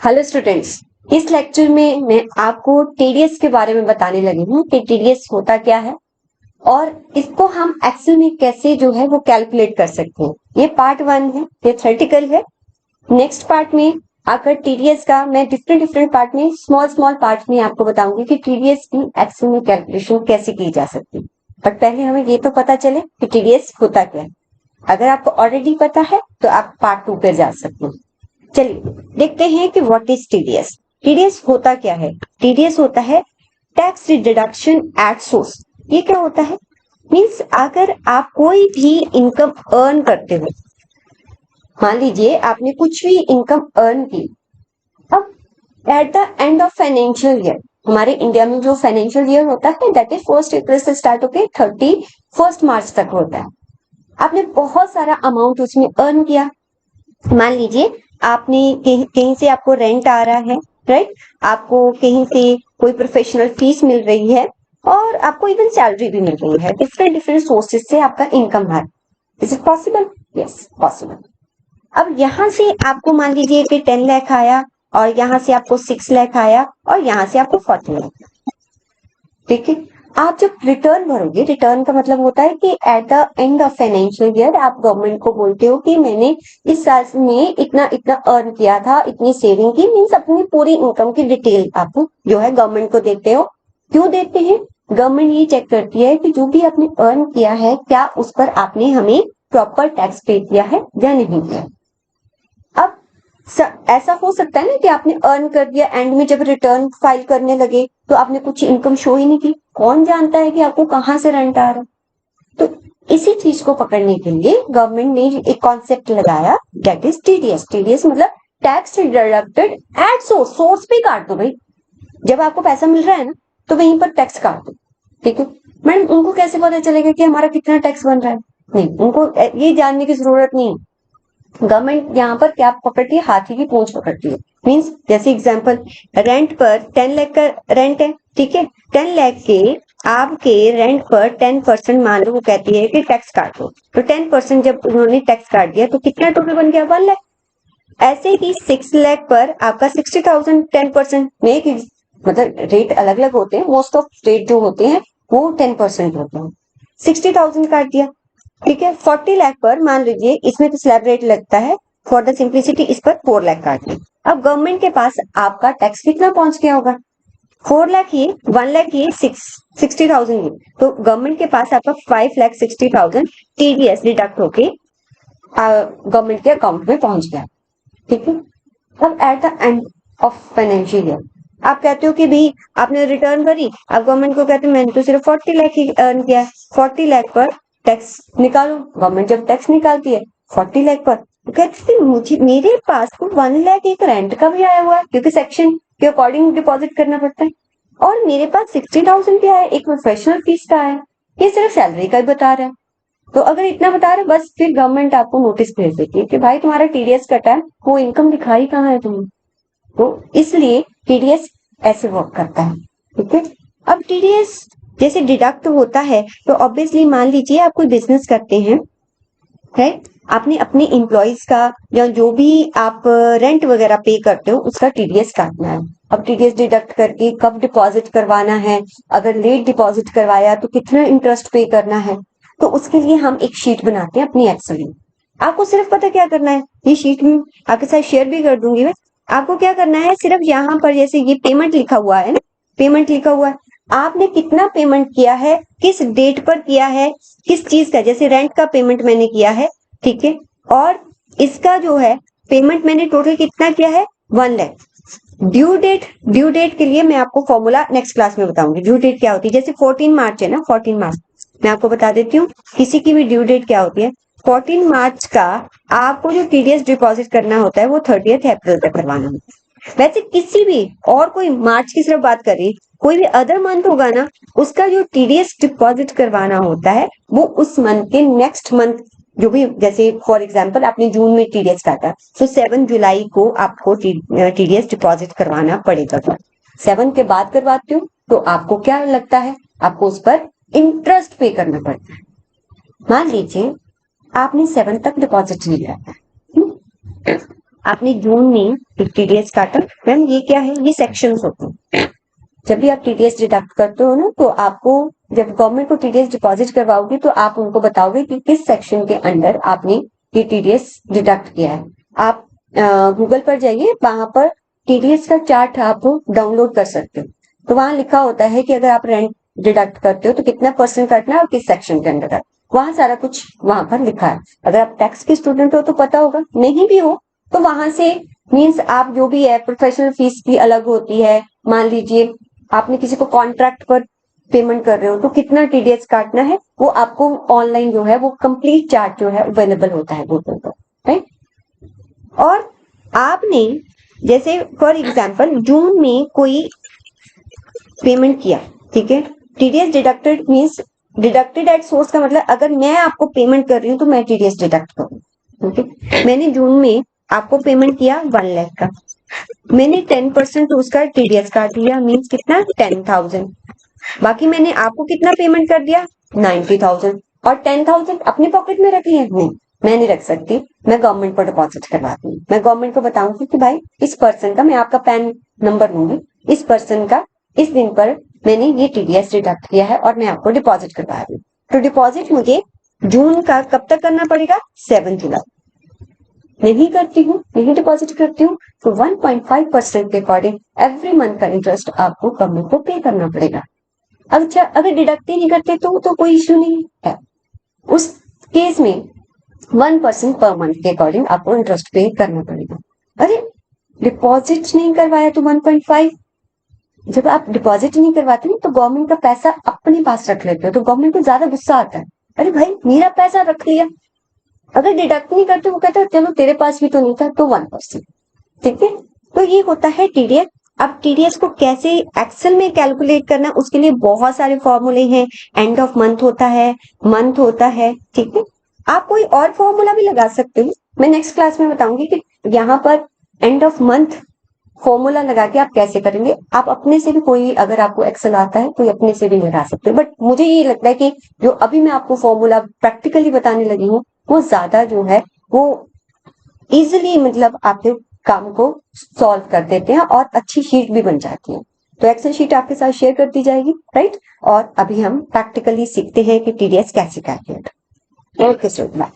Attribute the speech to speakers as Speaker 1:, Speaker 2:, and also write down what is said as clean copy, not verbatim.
Speaker 1: Hello students, इस lecture में मैं आपको टीडीएस के बारे में बताने लगी हूँ कि टीडीएस होता क्या है और इसको हम एक्सेल में कैसे जो है वो कैलकुलेट कर सकते हैं। ये पार्ट 1 है, ये थ्योरेटिकल है। नेक्स्ट पार्ट में आकर टीडीएस का मैं डिफरेंट पार्ट में स्मॉल पार्ट में आपको बताऊंगी कि टीडीएस की एक्सेल में कैलकुलेशन कैसे की जा सकती है। बट पहले हमें ये तो पता चले कि टीडीएस होता क्या है। अगर आपको ऑलरेडी पता है तो आप पार्ट 2 पे जा सकते हैं। चलिए देखते हैं कि व्हाट इज टीडीएस। टीडीएस होता क्या है? टीडीएस होता है टैक्स डिडक्शन एट सोर्स। ये क्या होता है? मींस अगर आप कोई भी इनकम अर्न करते हो, मान लीजिए आपने कुछ भी इनकम अर्न की, अब at the end of financial year, हमारे इंडिया में जो फाइनेंशियल ईयर होता है दैट इज 1 अप्रैल से स्टार्ट होकर 31 मार्च तक होता है। आपने बहुत सारा अमाउंट उसमें अर्न किया। मान लीजिए आपने कहीं से आपको रेंट आ रहा है, राइट? आपको कहीं से कोई प्रोफेशनल फीस मिल रही है और आपको इवन सैलरी भी मिल रही है। डिफरेंट सोर्सेज से आपका इनकम है। Is it possible? Yes, possible. अब यहाँ से आपको मान लीजिए कि 10 लाख आया और यहाँ से आपको 6 लाख आया और यहाँ से आपको 40 लाख। ठीक है, आप जब रिटर्न भरोगे, रिटर्न का मतलब होता है कि at the end of financial year आप गवर्नमेंट को बोलते हो कि मैंने इस साल में इतना इतना अर्न किया था, इतनी सेविंग की। मीन्स अपनी पूरी इनकम की डिटेल आप जो है गवर्नमेंट को देते हो। क्यों देते हैं? गवर्नमेंट ये चेक करती है कि जो भी आपने अर्न किया है क्या उस पर आपने हमें प्रॉपर टैक्स पे किया है या नहीं किया। अब ऐसा हो सकता है ना कि आपने अर्न कर दिया, एंड में जब रिटर्न फाइल करने लगे तो आपने कुछ इनकम शो ही नहीं की। कौन जानता है कि आपको कहां से रेंट आ रहा है? तो इसी चीज को पकड़ने के लिए गवर्नमेंट ने एक कॉन्सेप्ट लगाया, दैट इज टीडीएस। टीडीएस मतलब tax deducted at source. Source पे काट दो भाई। जब आपको पैसा मिल रहा है ना तो वहीं पर टैक्स काट दो। ठीक है मैडम, उनको कैसे पता चलेगा कि हमारा कितना टैक्स बन रहा है? नहीं, उनको ये जानने की जरूरत नहीं। गवर्नमेंट यहाँ पर क्या पकड़ती है? हाथी की पूंछ पकड़ती है। मींस जैसे एग्जांपल, रेंट पर 10 लाख का रेंट है, ठीक है? 10 लाख के आपके रेंट पर 10% मान लो वो कहती है कि टैक्स काट दो, तो 10% जब उन्होंने टैक्स काट दिया तो कितना टोटल बन गया? 1 लाख। ऐसे ही 6 लाख पर आपका 60,000 10% में, मतलब रेट अलग अलग होते हैं, मोस्ट ऑफ रेट जो होते हैं वो 10% होते हैं। 60,000 काट दिया, ठीक है? 40 लाख पर मान लीजिए, इसमें तो स्लैब रेट लगता है, फॉर द सिंप्लिसिटी इस पर 4 लाख काट दिए। अब गवर्नमेंट के पास आपका टैक्स कितना पहुंच गया होगा? 4 लाख ये, 1 लाख ये, 60,000 ये, तो गवर्नमेंट के पास आपका 5,60,000 टीडीएस डिडक्ट होके गवर्नमेंट के अकाउंट में पहुंच गया। ठीक है, अब at the end of financial year आप कहते हो कि भाई आपने रिटर्न भरी, आप गवर्नमेंट को कहते हो मैंने तो सिर्फ 40 लाख ही अर्न किया है। 40 लाख पर टैक्स निकालो। गवर्नमेंट जब टैक्स निकालती है 40 लाख पर, तो कहते मुझे मेरे पास तो 1 लाख एक रेंट का भी आया हुआ है, क्योंकि सेक्शन के अकॉर्डिंग डिपॉजिट करना पड़ता है, और मेरे पास 60,000 भी आया, एक प्रोफेशनल फीस का है। ये सिर्फ सैलरी का ही बता रहा है। तो अगर इतना बता रहे, बस फिर गवर्नमेंट आपको नोटिस भेज देती है कि भाई तुम्हारा टीडीएस कटा है, वो इनकम दिखाई कहाँ है तुम्हें। तो इसलिए टीडीएस ऐसे वर्क करता है। ठीक है, अब टीडीएस जैसे डिडक्ट होता है तो ऑब्वियसली मान लीजिए आप कोई बिजनेस करते हैं, है? आपने अपने एम्प्लॉइज का या जो भी आप रेंट वगैरह पे करते हो उसका टीडीएस काटना है। अब टीडीएस डिडक्ट करके कब डिपॉजिट करवाना है, अगर लेट डिपॉजिट करवाया तो कितना इंटरेस्ट पे करना है, तो उसके लिए हम एक शीट बनाते हैं अपनी एक्सेल में। आपको सिर्फ पता क्या करना है, ये शीट में आपके साथ शेयर भी कर दूंगी मैं। आपको क्या करना है, सिर्फ यहाँ पर जैसे ये पेमेंट लिखा हुआ है ना, पेमेंट लिखा हुआ है, आपने कितना पेमेंट किया है, किस डेट पर किया है, किस चीज का, जैसे रेंट का पेमेंट मैंने किया है, ठीक है, और इसका जो है पेमेंट मैंने टोटल कितना किया है? 1 लाख। ड्यू डेट के लिए मैं आपको फॉर्मूला नेक्स्ट क्लास में बताऊंगी। ड्यू डेट क्या होती है? जैसे 14 मार्च है ना, 14 मार्च मैं आपको बता देती हूँ किसी की भी ड्यू डेट क्या होती है। 14 मार्च का आपको जो टीडीएस डिपॉजिट करना होता है वो 30 अप्रैल तक करवाना होता है। वैसे किसी भी और कोई मार्च की सिर्फ बात करें, कोई भी अदर मंथ होगा ना, उसका जो टीडीएस डिपॉजिट करवाना होता है वो उस मंथ के नेक्स्ट मंथ, जो भी, जैसे फॉर एग्जांपल आपने जून में टीडीएस काटा तो 7 जुलाई को आपको टीडीएस डिपॉजिट करवाना पड़ेगा। 7 के बाद करवाते हो तो आपको क्या लगता है, आपको उस पर इंटरेस्ट पे करना पड़ता है। मान लीजिए आपने 7 तक डिपॉजिट नहीं किया, आपने जून में टीडीएस काटा, मैम ये क्या है, ये सेक्शंस होते हैं। जब भी आप टीडीएस डिडक्ट करते हो ना, तो आपको जब गवर्नमेंट को टीडीएस डिपॉजिट करवाओगे तो आप उनको बताओगे कि किस सेक्शन के अंडर आपने ये टीडीएस डिडक्ट किया है। आप गूगल पर जाइए, वहां पर टीडीएस का चार्ट आप डाउनलोड कर सकते हो। तो वहां लिखा होता है कि अगर आप रेंट डिडक्ट करते हो तो कितना परसेंट काटना है और किस सेक्शन के अंडर है, वहां सारा कुछ वहां पर लिखा है। अगर आप टैक्स के स्टूडेंट हो तो पता होगा, नहीं भी हो तो वहां से मीन्स आप जो भी है, प्रोफेशनल फीस भी अलग होती है। मान लीजिए आपने किसी को कॉन्ट्रैक्ट पर पेमेंट कर रहे हो तो कितना टीडीएस काटना है, वो आपको ऑनलाइन जो है वो कंप्लीट चार्ट जो है अवेलेबल होता है गूगल पर, राइट। और आपने जैसे फॉर एग्जांपल जून में कोई पेमेंट किया, ठीक है, TDS deducted means deducted at source का मतलब अगर मैं आपको पेमेंट कर रही हूँ तो मैं टीडीएस डिडक्ट करूँ, ओके। मैंने जून में आपको पेमेंट किया 1 लाख का, मैंने 10% उसका टीडीएस काट लिया, मीन्स कितना 10,000। बाकी मैंने आपको कितना पेमेंट कर दिया 90,000, और 10,000 अपनी पॉकेट में रख लिया, नहीं मैं नहीं रख सकती, मैं गवर्नमेंट को डिपॉजिट करवाती हूँ। मैं गवर्नमेंट को बताऊंगी कि भाई इस पर्सन का, मैं आपका पैन नंबर दूंगी, इस पर्सन का इस दिन पर मैंने ये टीडीएस डिडक्ट किया है और मैं आपको डिपॉजिट करवा रही हूँ। तो डिपॉजिट मुझे जून का कब तक करना पड़ेगा, 7 जुलाई। नहीं करती हूँ, नहीं डिपॉजिट करती हूँ, तो 1.5% के अकॉर्डिंग एवरी मंथ का इंटरेस्ट आपको कंपनी को पे करना पड़ेगा। अच्छा, अगर डिडक्ट ही नहीं करते तो कोई इश्यू नहीं है। उस केस में 1% पर मंथ के अकॉर्डिंग आपको इंटरेस्ट पे करना पड़ेगा। अरे डिपॉजिट नहीं करवाया तो 1.5, जब आप डिपॉजिट नहीं करवाते तो गवर्नमेंट का पैसा अपने पास रख लेते हो, तो गवर्नमेंट को ज्यादा गुस्सा आता है, अरे भाई मेरा पैसा रख लिया। अगर डिडक्ट नहीं करते वो कहता है चलो तेरे पास भी तो नहीं था, तो 1%, ठीक है। तो ये होता है टीडीएस। अब टीडीएस को कैसे एक्सेल में कैलकुलेट करना, उसके लिए बहुत सारे फॉर्मूले हैं। एंड ऑफ मंथ होता है, मंथ होता है, ठीक है। आप कोई और फॉर्मूला भी लगा सकते हो, मैं नेक्स्ट क्लास में बताऊंगी कि यहाँ पर एंड ऑफ मंथ फॉर्मूला लगा के आप कैसे करेंगे। आप अपने से भी कोई, अगर आपको एक्सेल आता है कोई अपने से भी लगा सकते हो, बट मुझे ये लगता है कि जो अभी मैं आपको फॉर्मूला प्रैक्टिकली बताने लगी हूँ वो ज्यादा जो है वो इजिली मतलब आपके काम को सॉल्व कर देते हैं और अच्छी शीट भी बन जाती है। तो एक्सेल शीट आपके साथ शेयर कर दी जाएगी, राइट। और अभी हम प्रैक्टिकली सीखते हैं कि टीडीएस कैसे कैलकुलेट। Okay student, bye.